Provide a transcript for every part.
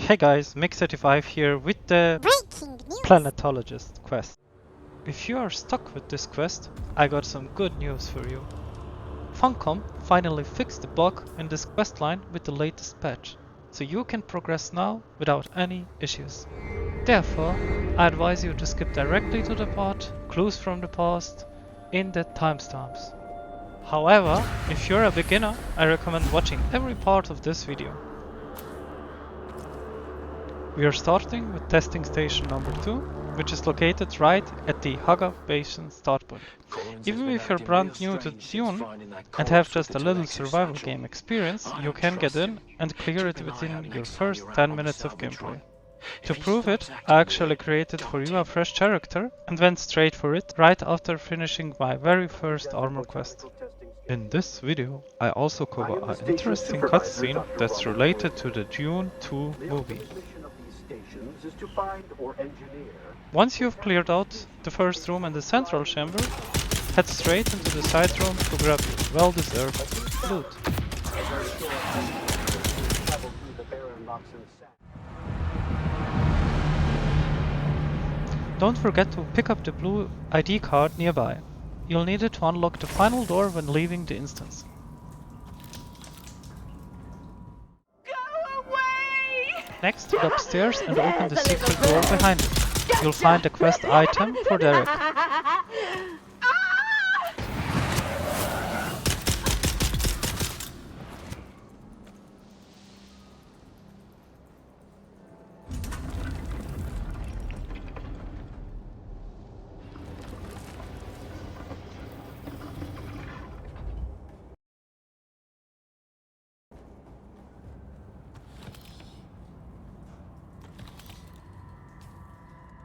Hey guys, Mix85 here with the Planetologist quest. If you are stuck with this quest, I got some good news for you. Funcom finally fixed the bug in this questline with the latest patch, so you can progress now without any issues. Therefore, I advise you to skip directly to the part, clues from the past, in the timestamps. However, if you're a beginner, I recommend watching every part of this video. We are starting with testing station number 2, which is located right at the Haga Basin start point. Even if you're brand new to Dune and have just a little survival game experience, you can get in and clear it within your first 10 minutes of gameplay. To prove it, I actually created for you a fresh character and went straight for it right after finishing my very first armor quest. In this video, I also cover an interesting cutscene that's related to the Dune 2 movie. Once you've cleared out the first room and the central chamber, head straight into the side room to grab your well-deserved loot. Don't forget to pick up the blue ID card nearby. You'll need it to unlock the final door when leaving the instance. Next, head upstairs and open the secret door behind it. You'll find the quest item for Derek.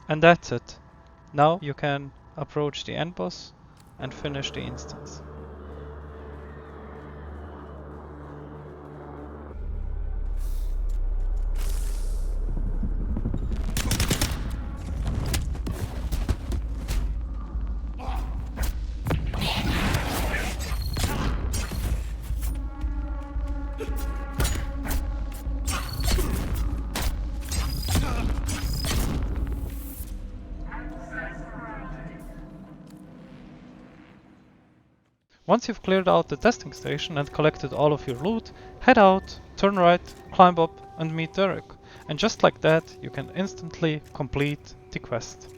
And that's it. Now you can approach the end boss and finish the instance. Once you've cleared out the testing station and collected all of your loot, head out, turn right, climb up and meet Derek. And just like that, you can instantly complete the quest.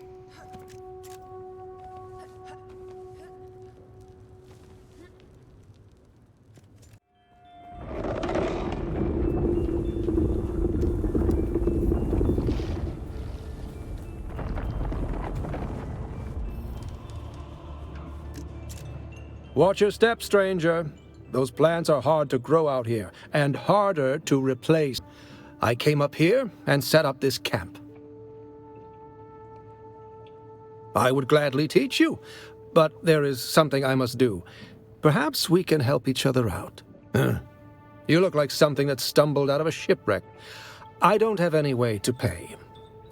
Watch your step, stranger. Those plants are hard to grow out here, and harder to replace. I came up here and set up this camp. I would gladly teach you, but there is something I must do. Perhaps we can help each other out. You look like something that stumbled out of a shipwreck. I don't have any way to pay,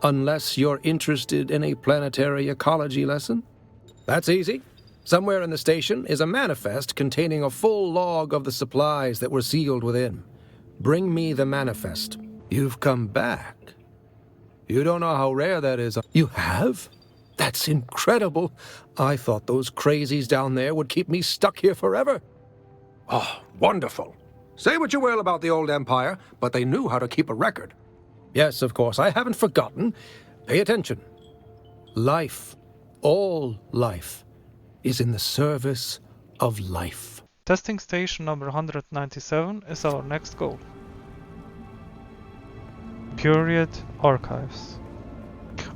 unless you're interested in a planetary ecology lesson. That's easy. Somewhere in the station is a manifest containing a full log of the supplies that were sealed within. Bring me the manifest. You've come back. You don't know how rare that is. You have? That's incredible. I thought those crazies down there would keep me stuck here forever. Oh, wonderful. Say what you will about the old empire, but they knew how to keep a record. Yes, of course, I haven't forgotten. Pay attention. Life, all life, is in the service of life. Testing station number 197 is our next goal. Buried Archives.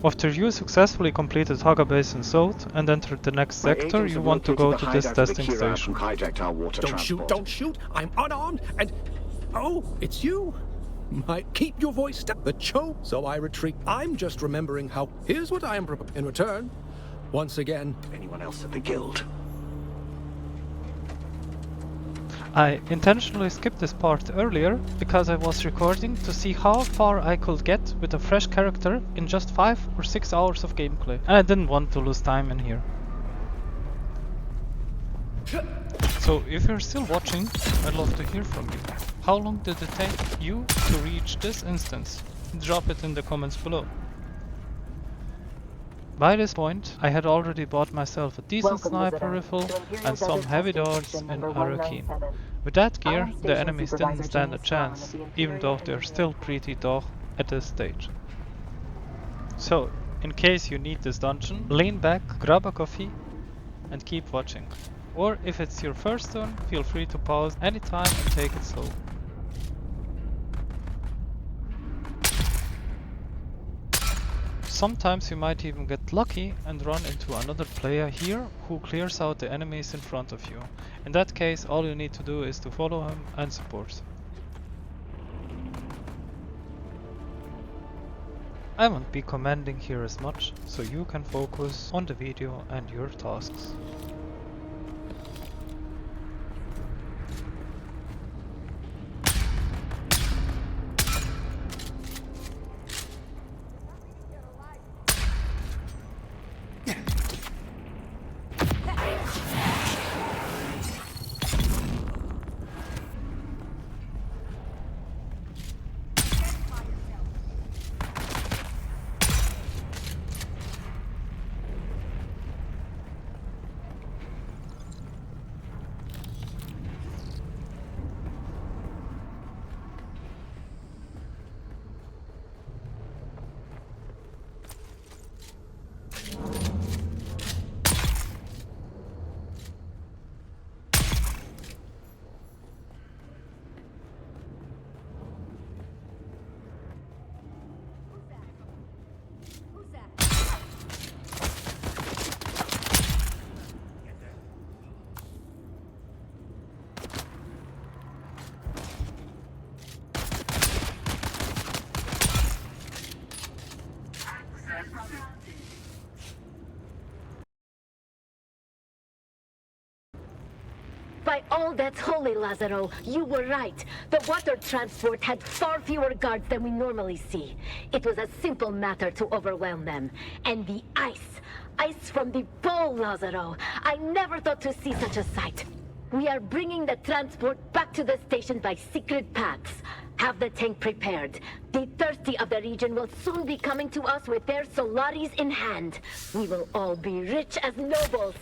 After you successfully completed Haga Basin South and entered the next sector, you want to go to this testing station. Don't shoot! I'm unarmed and... Oh, it's you! Keep your voice down. The choke, so I retreat. I'm just remembering how... Here's what I am in return. Once again, anyone else at the guild? I intentionally skipped this part earlier because I was recording to see how far I could get with a fresh character in just 5 or 6 hours of gameplay, and I didn't want to lose time in here. So if you're still watching, I'd love to hear from you. How long did it take you to reach this instance? drop it in the comments below. By this point, I had already bought myself a decent sniper rifle and some heavy darts in Arrakeen. With that gear, the enemies didn't stand a chance, even though they're still pretty tough at this stage. So, in case you need this dungeon, lean back, grab a coffee, and keep watching. Or if it's your first turn, feel free to pause anytime and take it slow. Sometimes you might even get lucky and run into another player here who clears out the enemies in front of you. In that case, all you need to do is to follow him and support. I won't be commenting here as much, so you can focus on the video and your tasks. By all that's holy, Lazaro, you were right. The water transport had far fewer guards than we normally see. It was a simple matter to overwhelm them. And the ice from the pole, Lazaro. I never thought to see such a sight. We are bringing the transport back to the station by secret paths. Have the tank prepared. The thirsty of the region will soon be coming to us with their Solaris in hand. We will all be rich as nobles.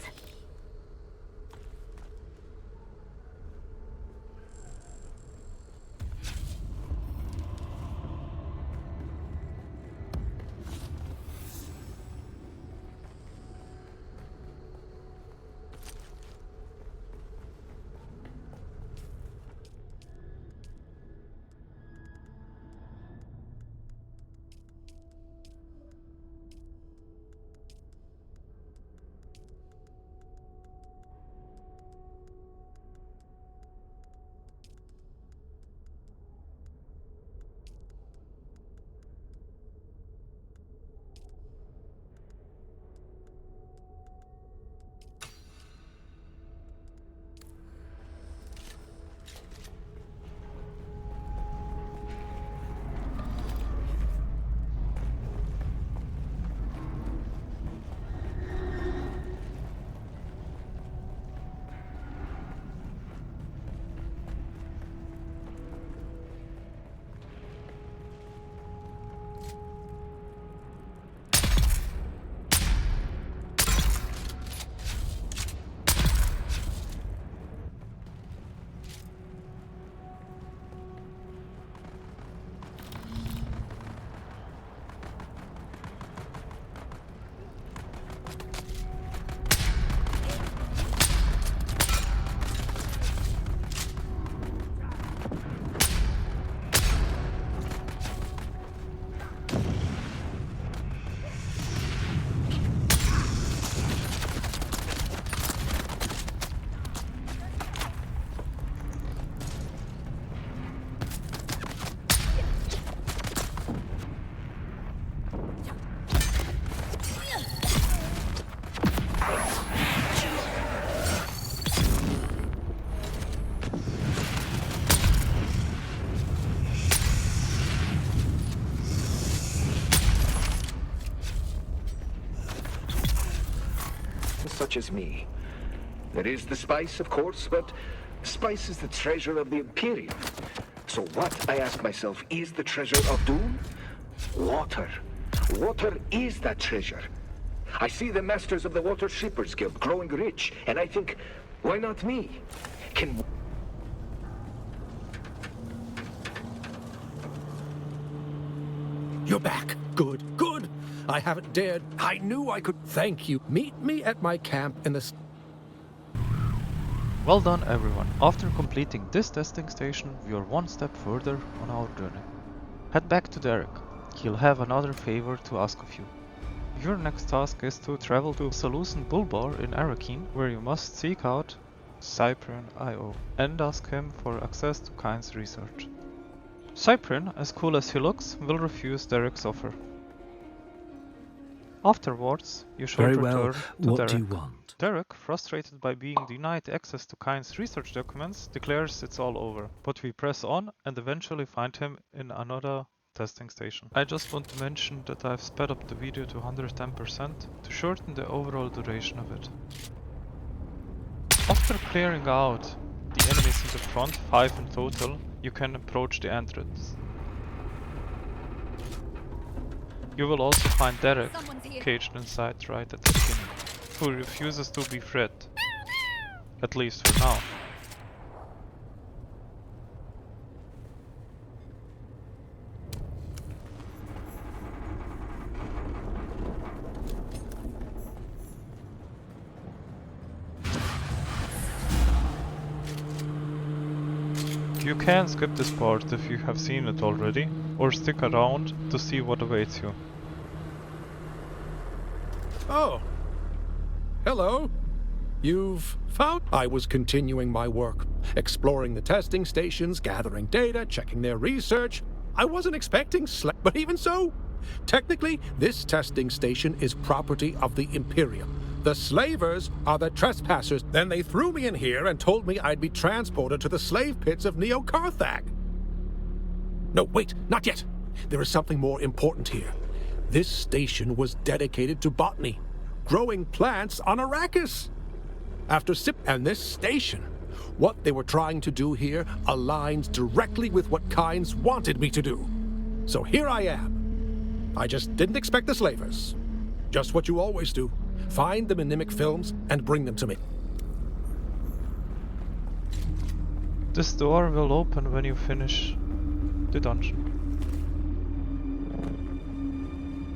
Such as me. There is the spice, of course, but spice is the treasure of the Imperium. So what, I ask myself, is the treasure of Dune? Water. Water is that treasure. I see the Masters of the Water Shippers Guild growing rich, and I think, why not me? Can... You're back. Good, good. I haven't dared. I knew I could. Thank you. Meet me at my camp in the... Well done everyone. After completing this testing station, we are one step further on our journey. Head back to Derek. He'll have another favor to ask of you. Your next task is to travel to Salucent Bulbar in Arrakeen, where you must seek out Cyprian IO and ask him for access to Kynes research. Cyprian, as cool as he looks, will refuse Derek's offer. Afterwards, you should Very return well. to What Derek. do you want? Derek, frustrated by being denied access to Kynes research documents, declares it's all over, but we press on and eventually find him in another testing station. I just want to mention that I've sped up the video to 110% to shorten the overall duration of it. After clearing out the enemies in the front, 5 in total, you can approach the entrance. You will also find Derek caged inside right at the beginning, who refuses to be freed, at least for now. You can skip this part if you have seen it already, or stick around to see what awaits you. Oh. Hello. You've found... I was continuing my work, exploring the testing stations, gathering data, checking their research. I wasn't expecting but even so, technically, this testing station is property of the Imperium. The slavers are the trespassers. Then they threw me in here and told me I'd be transported to the slave pits of Neo-Karthag. No, wait, not yet. There is something more important here. This station was dedicated to botany, growing plants on Arrakis. And this station, what they were trying to do here aligns directly with what Kynes wanted me to do. So here I am. I just didn't expect the slavers. Just what you always do. Find the Minimic films and bring them to me. This door will open when you finish the dungeon.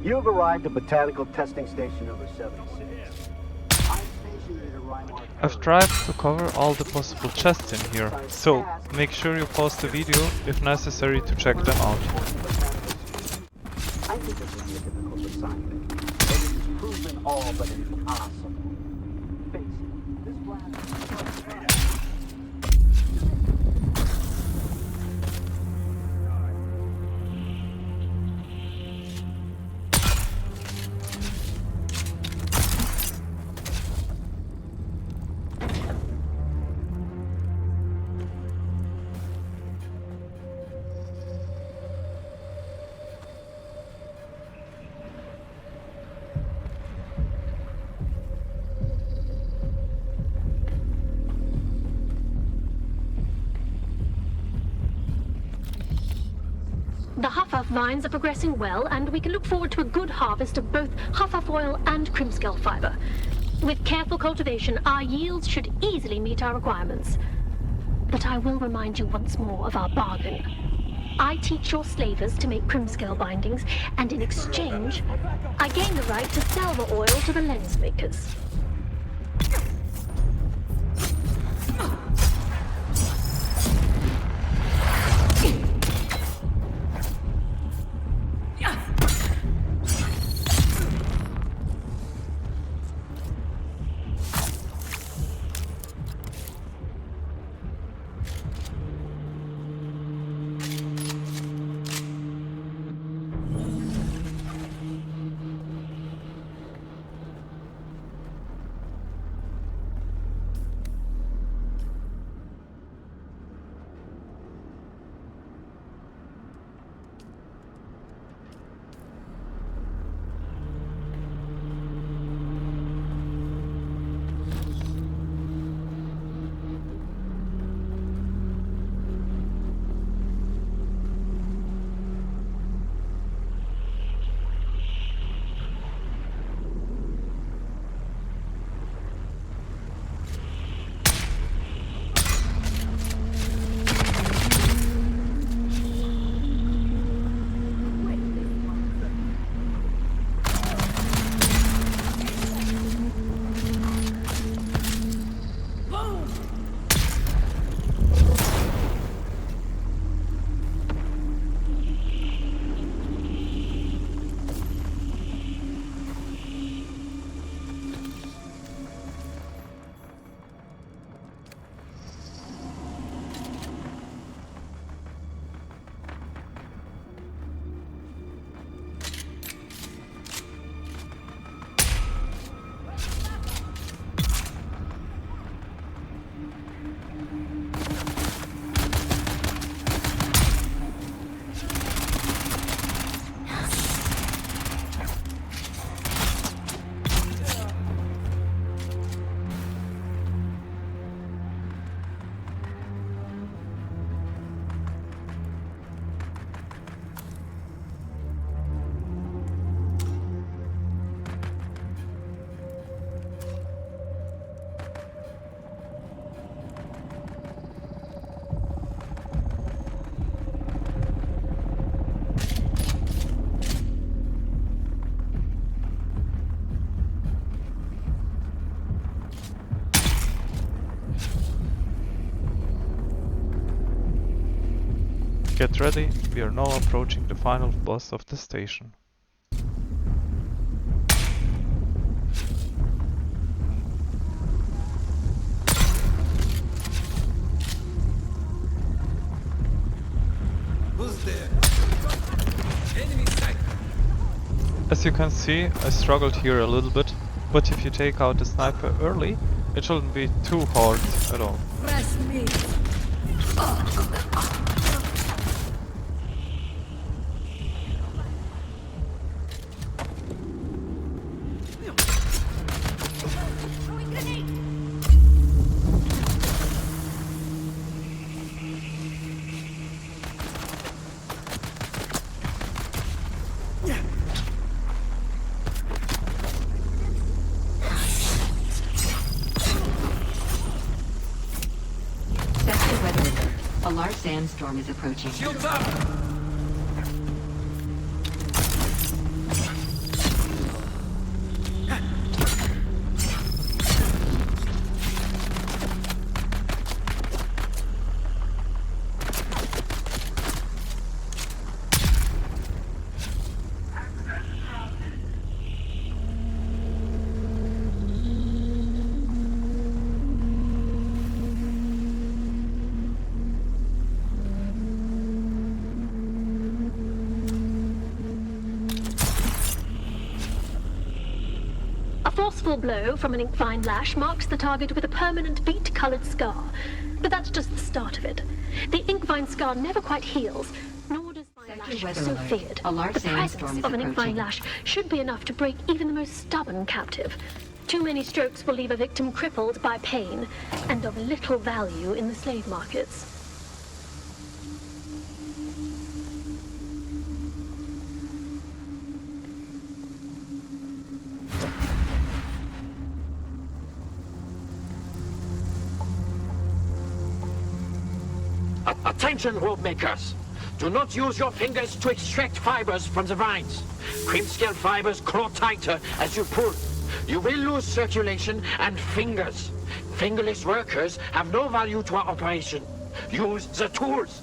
You've arrived at Botanical Testing Station number 76. I'm stationed near Reinhardt. I've tried to cover all the possible chests in here, so make sure you pause the video if necessary to check them out. I think this will be a difficult assignment, but it is proven all but impossible. Face it, this planet... The Huffaf vines are progressing well, and we can look forward to a good harvest of both Huffaf oil and Crimskull fiber. With careful cultivation, our yields should easily meet our requirements. But I will remind you once more of our bargain. I teach your slavers to make Crimskull bindings, and in exchange, I gain the right to sell the oil to the lens makers. Get ready, we are now approaching the final boss of the station. Who's there? Enemy sight. As you can see, I struggled here a little bit, but if you take out the sniper early, it shouldn't be too hard at all. Fresh meat. Sector weather alert. A large sandstorm is approaching. Shields up! A forceful blow from an inkvine lash marks the target with a permanent beet-colored scar. But that's just the start of it. The inkvine scar never quite heals, nor does fine lash weather so alert. feared. A large The sandstorm presence is of an approaching. inkvine lash should be enough to break even the most stubborn captive. Too many strokes will leave a victim crippled by pain, and of little value in the slave markets. Attention, rope makers! Do not use your fingers to extract fibers from the vines. Crimp-scale fibers claw tighter as you pull. You will lose circulation and fingers. Fingerless workers have no value to our operation. Use the tools.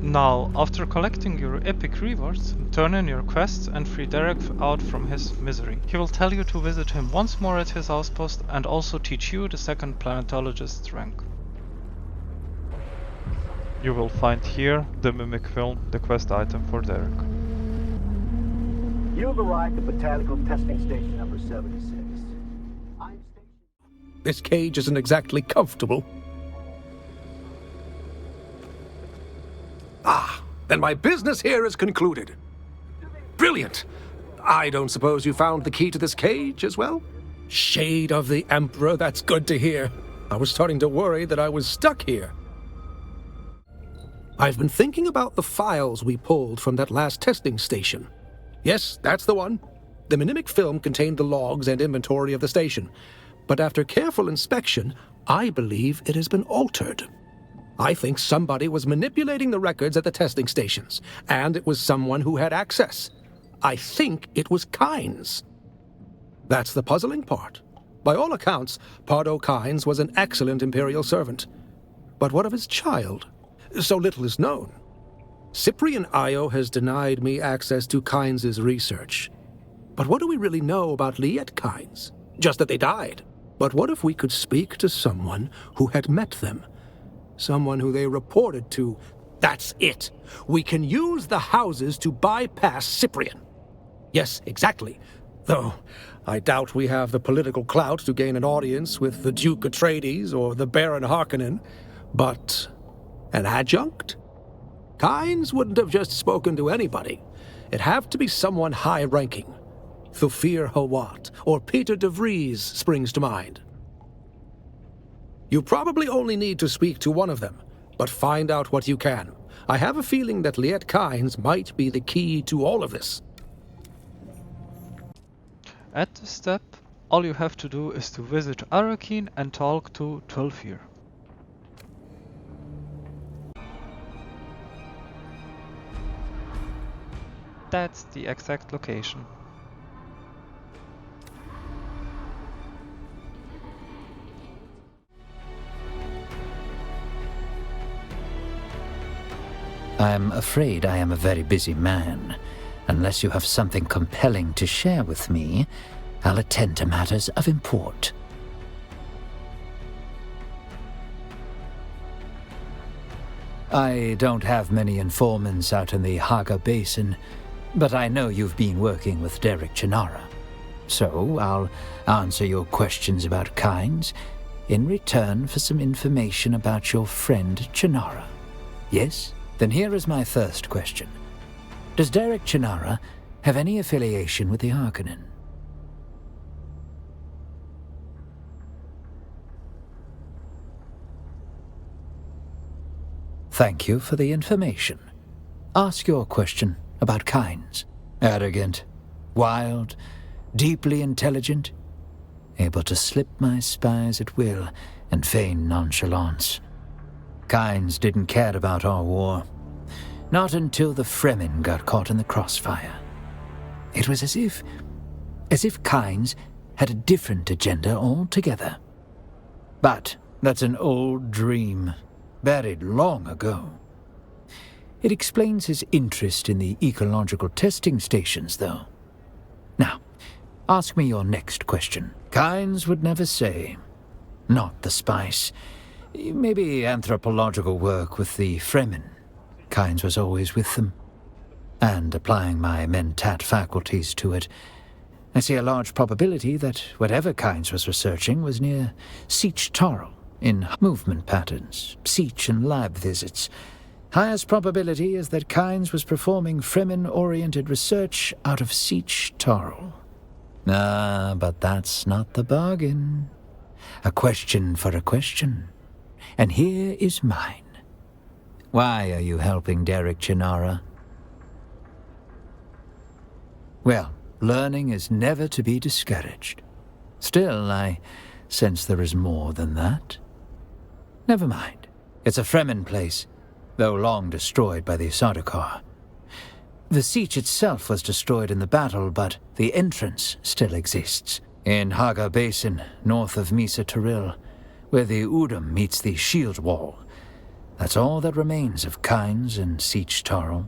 Now, after collecting your epic rewards, turn in your quests and free Derek out from his misery. He will tell you to visit him once more at his outpost and also teach you the second Planetologist rank. You will find here the Mimic film, the quest item for Derek. You've arrived at Botanical Testing Station number 76. This cage isn't exactly comfortable. Ah, then my business here is concluded. Brilliant! I don't suppose you found the key to this cage as well? Shade of the Emperor, that's good to hear. I was starting to worry that I was stuck here. I've been thinking about the files we pulled from that last testing station. Yes, that's the one. The Minimic film contained the logs and inventory of the station, but after careful inspection, I believe it has been altered. I think somebody was manipulating the records at the testing stations, and it was someone who had access. I think it was Kynes. That's the puzzling part. By all accounts, Pardo Kynes was an excellent Imperial servant. But what of his child? So little is known. Cyprian Io has denied me access to Kynes' research. But what do we really know about Liet Kynes? Just that they died. But what if we could speak to someone who had met them? Someone who they reported to. That's it. We can use the houses to bypass Cyprian. Yes, exactly. Though, I doubt we have the political clout to gain an audience with the Duke Atreides or the Baron Harkonnen. But an adjunct? Kynes wouldn't have just spoken to anybody. It'd have to be someone high-ranking. Thulfir Hawat or Peter de Vries springs to mind. You probably only need to speak to one of them, but find out what you can. I have a feeling that Liet Kynes might be the key to all of this. At this step, all you have to do is to visit Arrakeen and talk to Thulfir. That's the exact location. I'm afraid I am a very busy man. Unless you have something compelling to share with me, I'll attend to matters of import. I don't have many informants out in the Haga Basin, but I know you've been working with Derek Chinara. So I'll answer your questions about Kynes in return for some information about your friend Chinara. Yes? Then here is my first question. Does Derek Chinara have any affiliation with the Harkonnen? Thank you for the information. Ask your question about Kynes. Arrogant, wild, deeply intelligent, able to slip my spies at will and feign nonchalance. Kynes didn't care about our war. Not until the Fremen got caught in the crossfire. It was as if Kynes had a different agenda altogether. But that's an old dream, buried long ago. It explains his interest in the ecological testing stations, though. Now, ask me your next question. Kynes would never say. Not the spice. Maybe anthropological work with the Fremen. Kynes was always with them. And applying my mentat faculties to it, I see a large probability that whatever Kynes was researching was near Sietch Tarl, in movement patterns, Sietch and lab visits. Highest probability is that Kynes was performing Fremen-oriented research out of Sietch Tarl. Ah, but that's not the bargain. A question for a question. And here is mine. Why are you helping Derek Chinara? Well, learning is never to be discouraged. Still, I sense there is more than that. Never mind. It's a Fremen place, though long destroyed by the Sardaukar. The Sietch itself was destroyed in the battle, but the entrance still exists. In Haga Basin, north of Misa Tiril, where the Oddham meets the shield wall. That's all that remains of Kynes and Siege Tarl.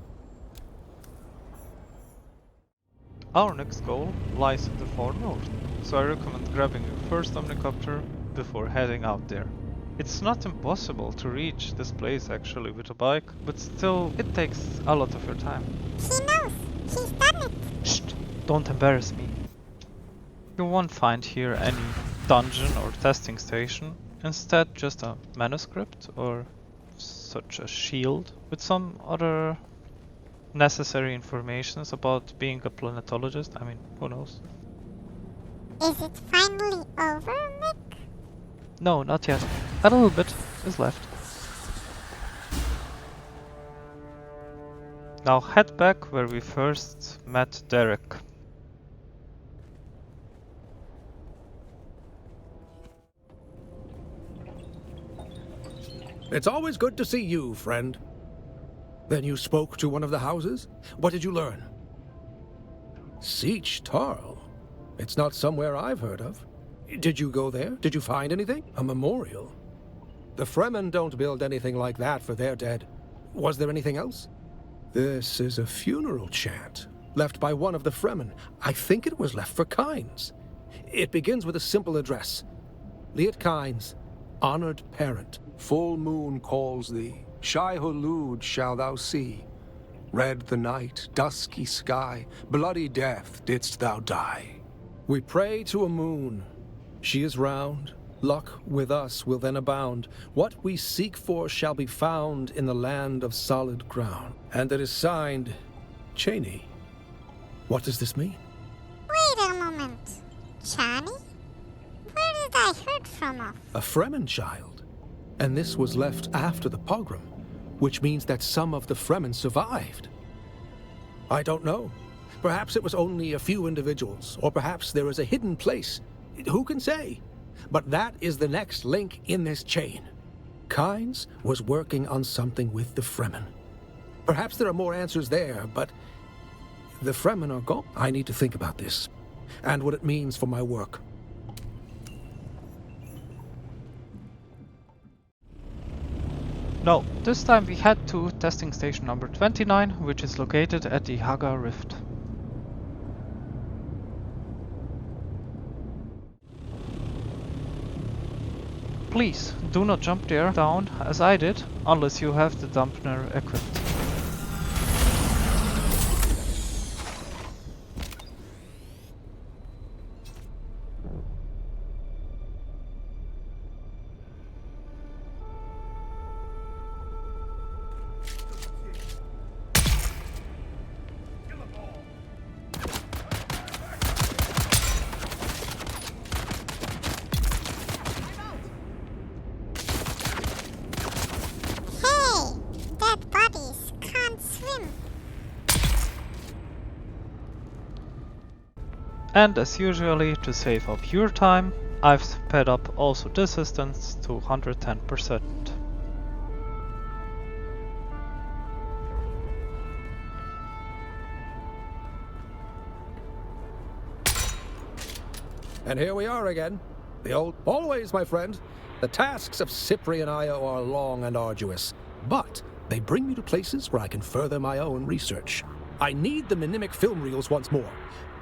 Our next goal lies in the far north, so I recommend grabbing your first Omnicopter before heading out there. It's not impossible to reach this place actually with a bike, but still it takes a lot of your time. He knows. He's done it. Shh! Don't embarrass me. You won't find here any dungeon or testing station, instead just a manuscript or such a shield with some other necessary informations about being a planetologist. I mean, who knows? Is it finally over, Mick? No, not yet. A little bit is left. Now head back where we first met Derek. It's always good to see you, friend. Then you spoke to one of the houses? What did you learn? Siege Tarl? It's not somewhere I've heard of. Did you go there? Did you find anything? A memorial? The Fremen don't build anything like that for their dead. Was there anything else? This is a funeral chant, left by one of the Fremen. I think it was left for Kynes. It begins with a simple address. Liet Kynes, honored parent, full moon calls thee. Shai-Hulud shall thou see. Red the night, dusky sky, bloody death didst thou die. We pray to a moon. She is round. Luck with us will then abound. What we seek for shall be found in the land of solid ground. And it is signed, Cheney. What does this mean? Wait a moment. Chani? Where did I heard from of? A Fremen child. And this was left after the pogrom, which means that some of the Fremen survived. I don't know. Perhaps it was only a few individuals, or perhaps there is a hidden place. Who can say? But that is the next link in this chain. Kynes was working on something with the Fremen. Perhaps there are more answers there, but the Fremen are gone. I need to think about this, and what it means for my work. No, this time we head to testing station number 29, which is located at the Haga Rift. Please, do not jump there down, as I did, unless you have the dampener equipped. And as usually, to save up your time, I've sped up also this distance to 110%. And here we are again. The old... Always, my friend. The tasks of Cypri and Io are long and arduous, but they bring me to places where I can further my own research. I need the Minimic film reels once more.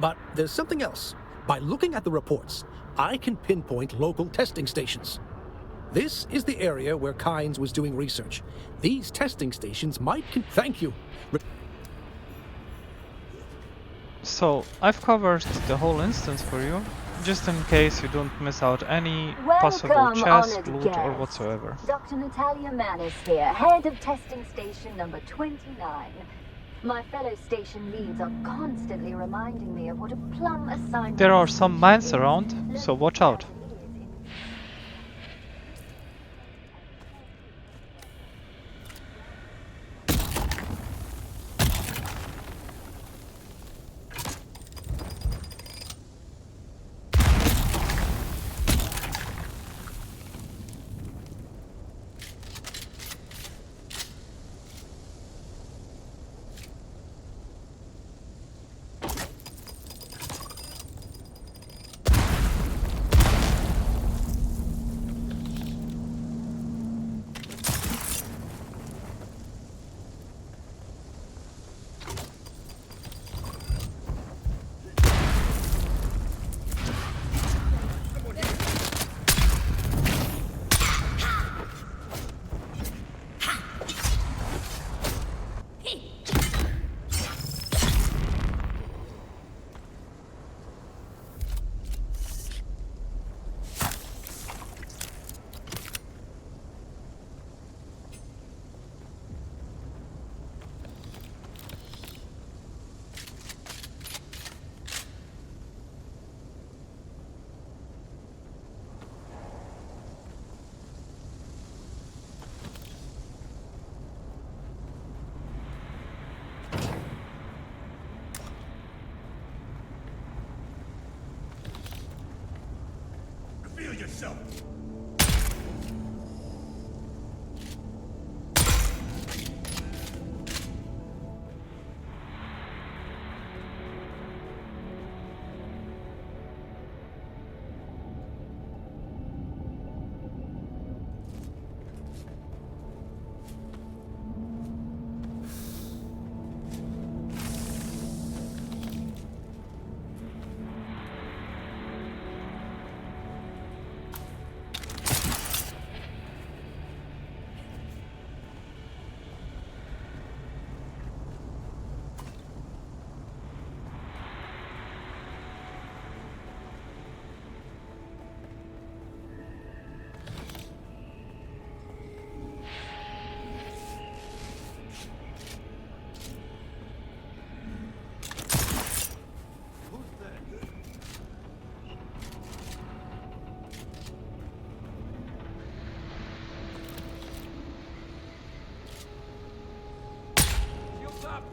But there's something else. By looking at the reports, I can pinpoint local testing stations. This is the area where Kynes was doing research. These testing stations might... Thank you. So, I've covered the whole instance for you, just in case you don't miss out any possible Welcome, chest, honored loot, guest. or whatsoever. Dr. Natalia Manis here, head of testing station number 29. My fellow station leads are constantly reminding me of what a plum assignment... There are some mines around, so watch out. feel yourself. Was that?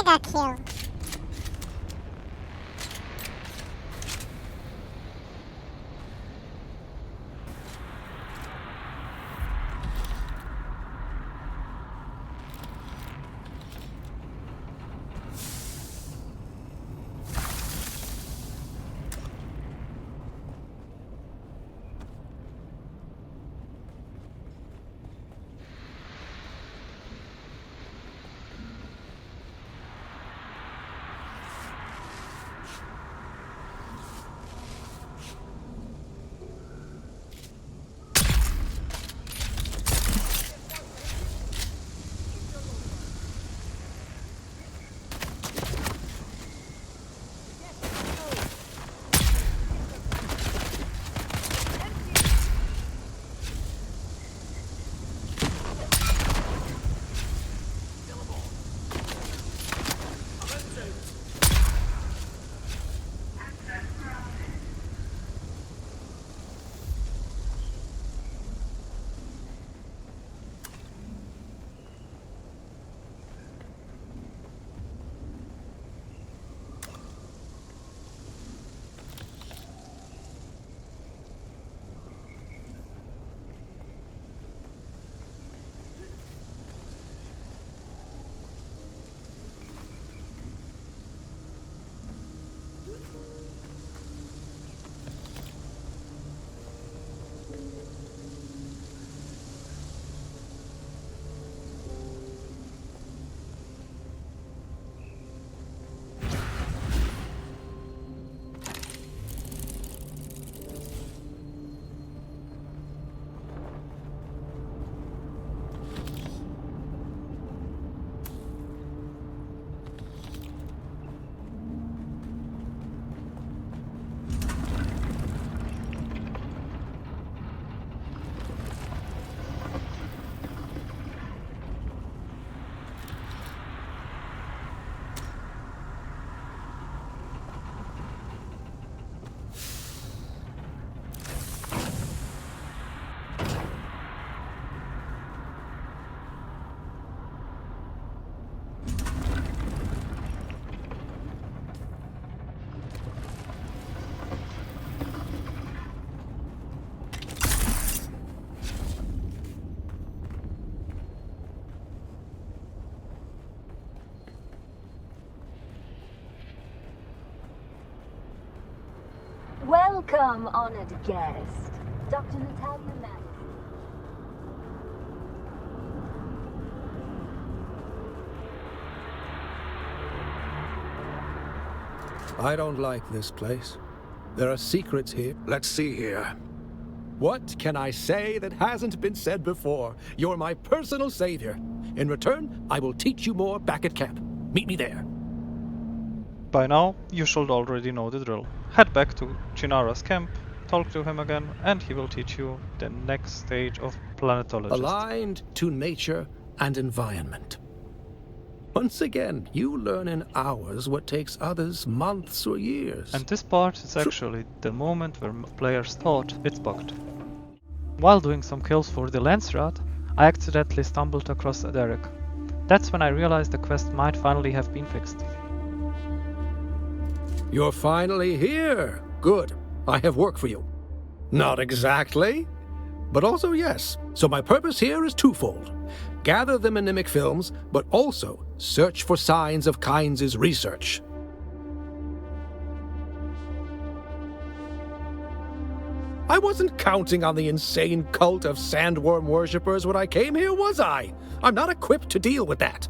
Mega kill. Welcome, honored guest. Dr. Natalia Madison. I don't like this place. There are secrets here. Let's see here. What can I say that hasn't been said before? You're my personal savior. In return, I will teach you more back at camp. Meet me there. By now, you should already know the drill. Head back to Chinara's camp, talk to him again, and he will teach you the next stage of Planetologist. Aligned to nature and environment. Once again, you learn in hours what takes others months or years. And this part is actually the moment where players thought it's bugged. While doing some kills for the Lance Rod, I accidentally stumbled across Adhering. That's when I realized the quest might finally have been fixed. You're finally here. Good. I have work for you. Not exactly, but also yes. So my purpose here is twofold. Gather the Minimic films, but also search for signs of Kynes' research. I wasn't counting on the insane cult of sandworm worshippers when I came here, was I? I'm not equipped to deal with that.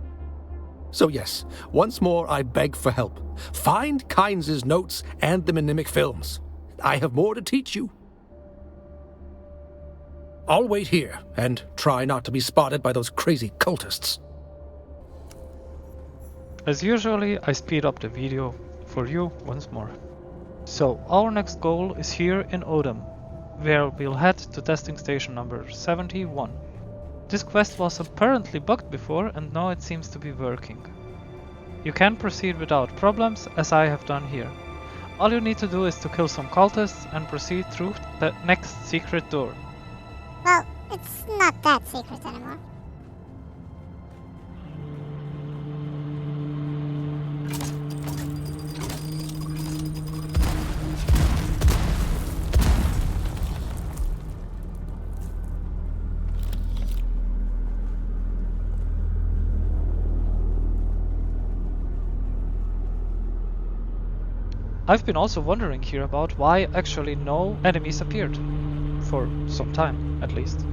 So yes, once more I beg for help. Find Kynes' notes and the Minimic films. I have more to teach you. I'll wait here, and try not to be spotted by those crazy cultists. As usually, I speed up the video for you once more. So, our next goal is here in Oddham, where we'll head to testing station number 71. This quest was apparently bugged before, and now it seems to be working. You can proceed without problems, as I have done here. All you need to do is to kill some cultists and proceed through the next secret door. Well, it's not that secret anymore. I've been also wondering here about why actually no enemies appeared. For some time, at least.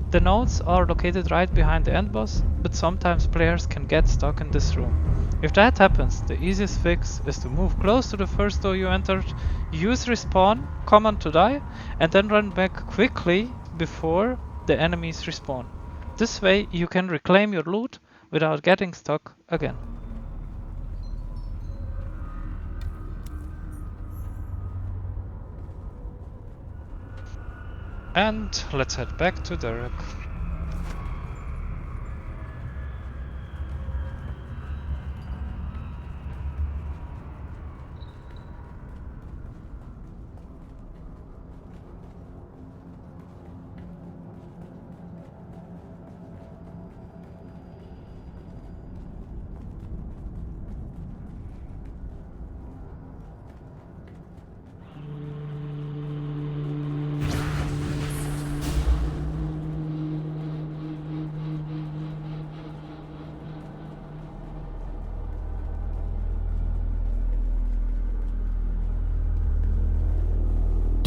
The nodes are located right behind the end boss, but sometimes players can get stuck in this room. If that happens, the easiest fix is to move close to the first door you entered, use respawn command to die, and then run back quickly before the enemies respawn. This way you can reclaim your loot without getting stuck again. And let's head back to Derek.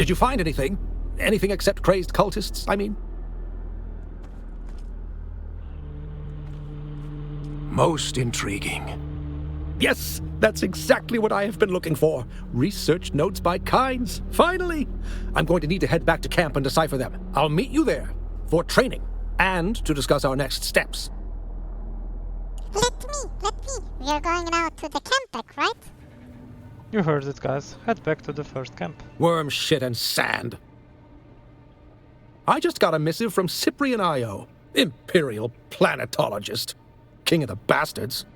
Did you find anything? Anything except crazed cultists, I mean? Most intriguing. Yes, that's exactly what I have been looking for. Research notes by Kynes. Finally! I'm going to need to head back to camp and decipher them. I'll meet you there for training and to discuss our next steps. Let me. We are going now to the camp deck, right? You heard it, guys. Head back to the first camp. Worm shit and sand. I just got a missive from Cyprian Io, Imperial Planetologist. King of the bastards.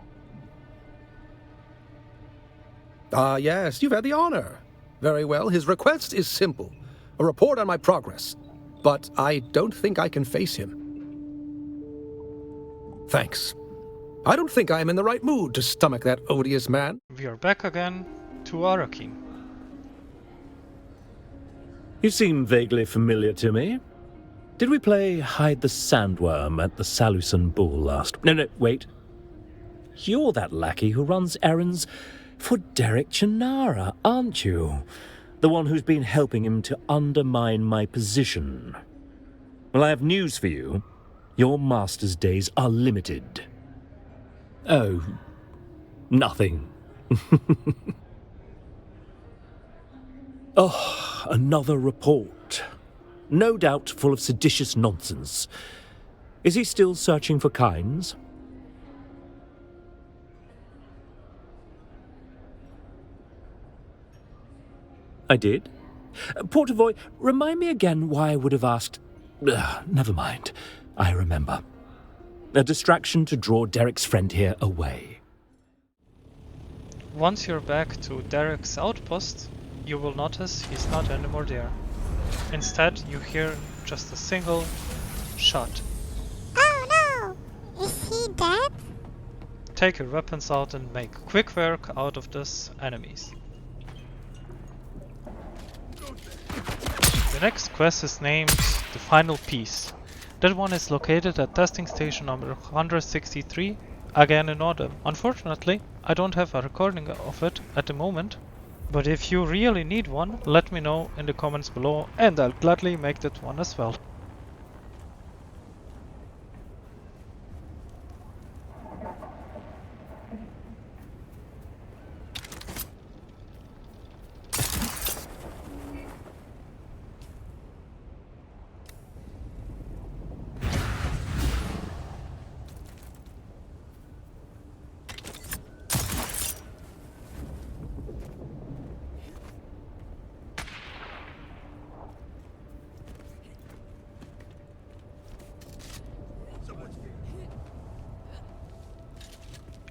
Ah, yes, you've had the honor. Very well, his request is simple. A report on my progress. But I don't think I can face him. Thanks. I don't think I am in the right mood to stomach that odious man. We are back again to Arrakeen. You seem vaguely familiar to me. Did we play Hide the Sandworm at the Salusan Bull last... No, wait. You're that lackey who runs errands for Derek Chinara, aren't you? The one who's been helping him to undermine my position. Well, I have news for you. Your master's days are limited. Oh, nothing. Oh, another report. No doubt full of seditious nonsense. Is he still searching for Kynes? I did. Portavoy, remind me again why I would have asked... never mind. I remember. A distraction to draw Derek's friend here away. Once you're back to Derek's outpost, you will notice he's not anymore there. Instead, you hear just a single shot. Oh no! Is he dead? Take your weapons out and make quick work out of these enemies. The next quest is named The Final Piece. That one is located at testing station number 163, again in Oddham. Unfortunately, I don't have a recording of it at the moment, but if you really need one, let me know in the comments below and I'll gladly make that one as well.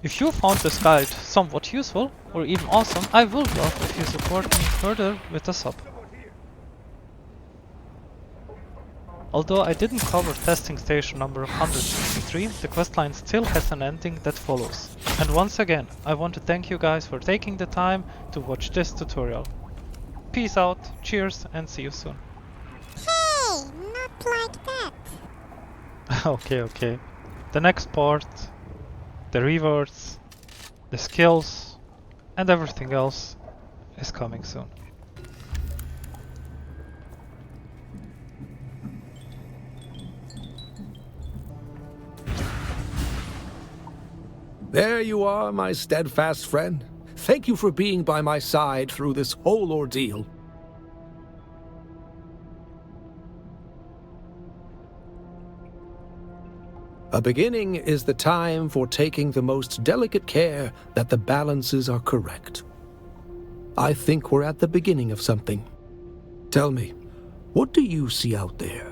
If you found this guide somewhat useful, or even awesome, I would love if you support me further with a sub. Although I didn't cover testing station number 163, the questline still has an ending that follows. And once again, I want to thank you guys for taking the time to watch this tutorial. Peace out, cheers, and see you soon. Hey, not like that. Okay. The next part, the rewards, the skills, and everything else is coming soon. There you are, my steadfast friend. Thank you for being by my side through this whole ordeal. A beginning is the time for taking the most delicate care that the balances are correct. I think we're at the beginning of something. Tell me, what do you see out there?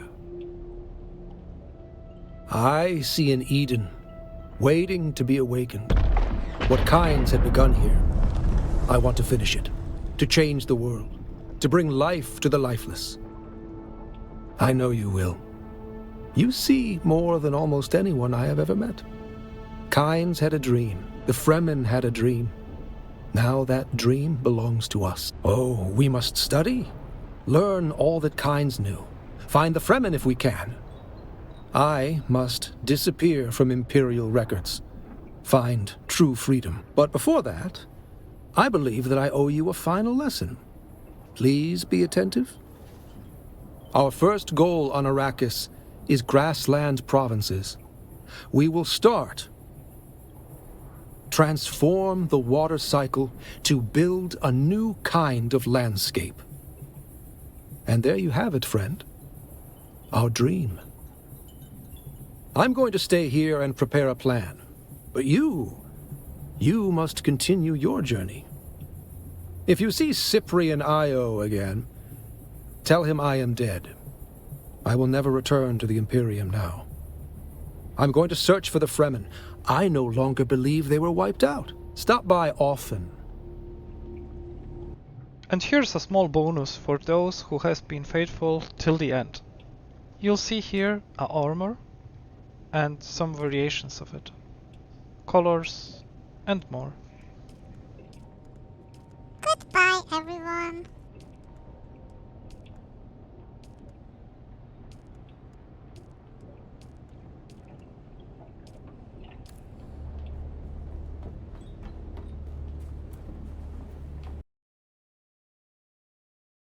I see an Eden, waiting to be awakened. What Kynes had begun here. I want to finish it, to change the world, to bring life to the lifeless. I know you will. You see more than almost anyone I have ever met. Kynes had a dream. The Fremen had a dream. Now that dream belongs to us. Oh, we must study. Learn all that Kynes knew. Find the Fremen if we can. I must disappear from Imperial records. Find true freedom. But before that, I believe that I owe you a final lesson. Please be attentive. Our first goal on Arrakis is grassland provinces. We will start. Transform the water cycle to build a new kind of landscape. And there you have it, friend. Our dream. I'm going to stay here and prepare a plan. But you must continue your journey. If you see Cyprian Io again, tell him I am dead. I will never return to the Imperium now. I'm going to search for the Fremen. I no longer believe they were wiped out. Stop by often. And here's a small bonus for those who has been faithful till the end. You'll see here a armor and some variations of it, colors and more.